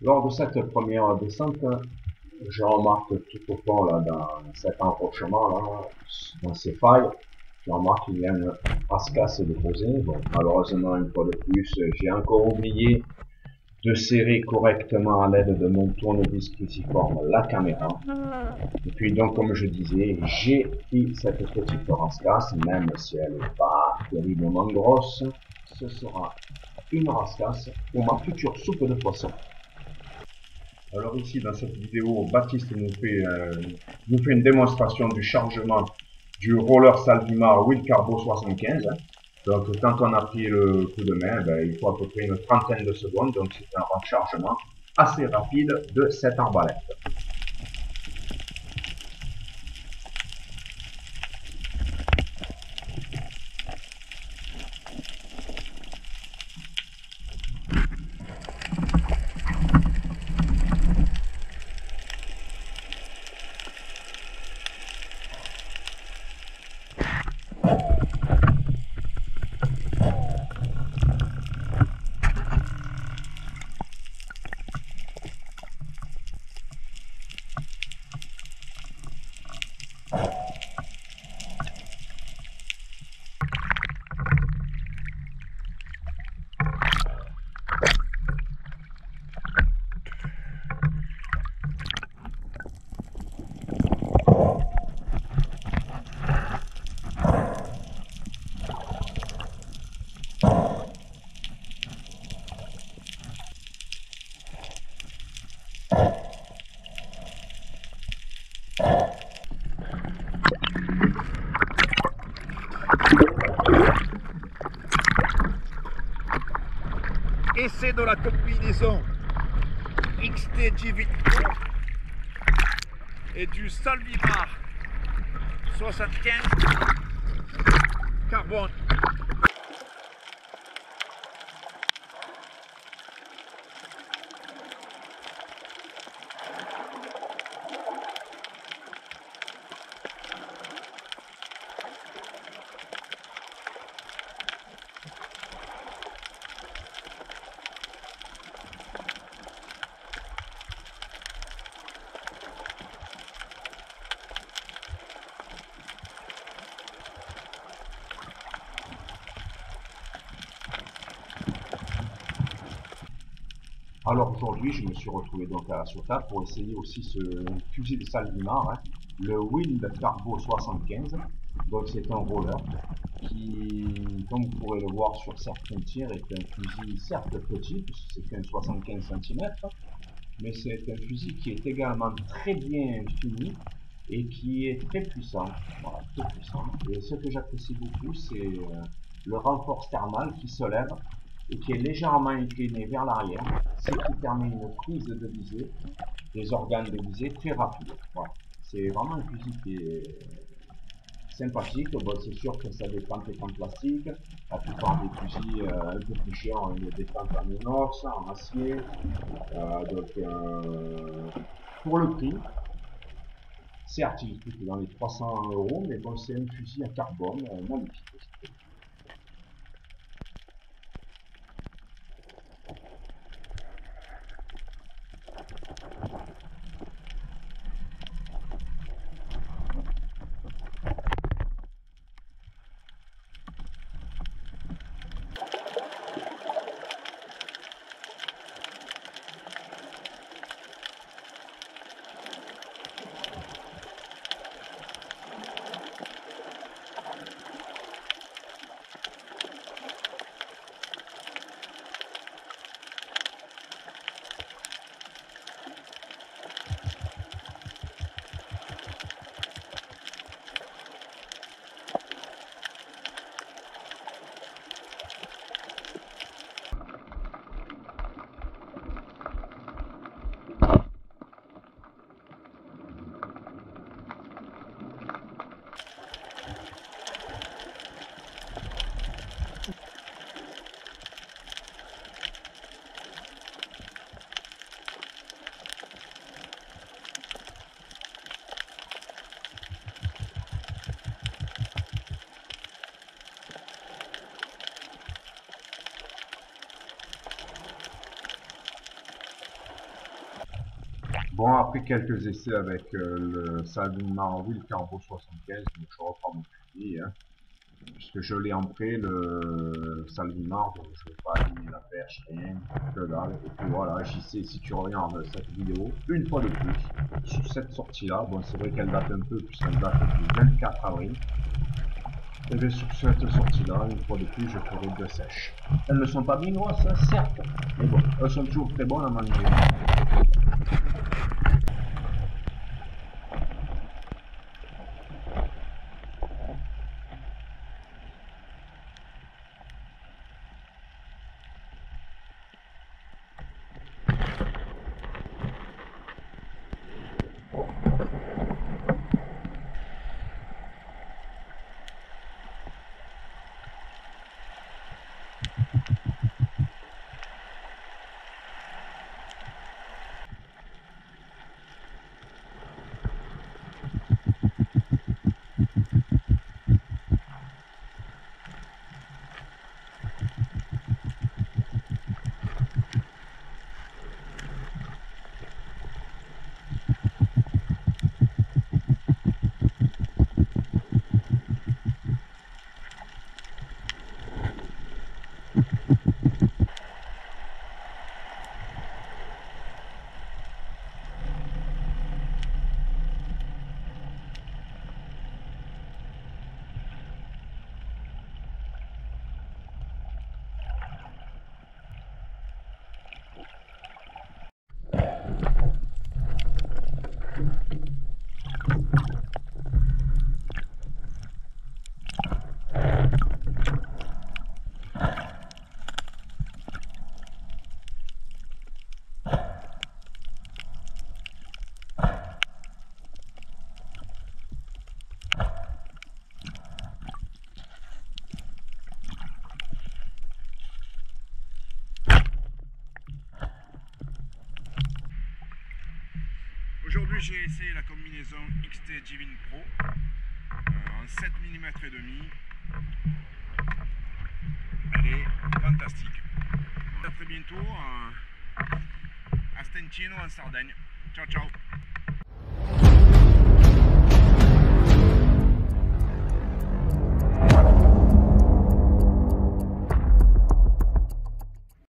Lors de cette première descente, je remarque tout au fond, là, dans cet enrochement, là, dans ces failles, je remarque qu'il y a une rascasse déposée. Bon, malheureusement, une fois de plus, j'ai encore oublié de serrer correctement à l'aide de mon tournevis cruciforme la caméra. Et puis donc, comme je disais, j'ai pris cette petite rascasse, même si elle n'est pas terriblement grosse, ce sera une rascasse pour ma future soupe de poisson. Alors ici, dans cette vidéo, Baptiste nous fait une démonstration du chargement du roller Salvimar Wheel Carbo 75. Donc quand on a pris le coup de main, il faut à peu près une trentaine de secondes, donc c'est un rechargement assez rapide de cette arbalète. Essai de la combinaison XTG Victor et du Salvimar 75 carbone. Alors aujourd'hui, je me suis retrouvé donc à la Ciotat pour essayer aussi ce fusil de Salvimar, hein, le Wind Carbo 75. Donc c'est un roller qui, comme vous pourrez le voir sur certains tirs, est un fusil certes petit, puisque c'est qu'un 75 cm, mais c'est un fusil qui est également très bien fini et qui est très puissant. Voilà, très puissant. Et ce que j'apprécie beaucoup, c'est le renforce thermal qui se lève et qui est légèrement incliné vers l'arrière, ce qui permet une prise de visée, des organes de visée très rapide. Voilà. C'est vraiment un fusil qui est sympathique. Bon, c'est sûr que ça dépend des en plastique. La plupart des fusils un peu plus chers ont une défense en inox, en acier. Pour le prix, certes, il coûte dans les 300 €, mais bon, c'est un fusil à carbone magnifique. Bon, après quelques essais avec le Salvimar Will Carbo 75, donc je reprends mon fusil, hein, puisque je l'ai en prêt, le Salvimar, donc je ne vais pas abîmer la perche, rien, que dalle. Et puis voilà, j'y sais, si tu regardes cette vidéo, une fois de plus, sur cette sortie-là, bon c'est vrai qu'elle date un peu, puisqu'elle date du 24 avril, et bien sur cette sortie-là, une fois de plus, je ferai 2 sèches. Elles ne sont pas bien grosses, hein, certes, mais bon, elles sont toujours très bonnes à manger. Aujourd'hui j'ai essayé la combinaison XT Divine Pro en 7 mm et demi. Elle est fantastique. À très bientôt à Stentino en Sardaigne. Ciao ciao.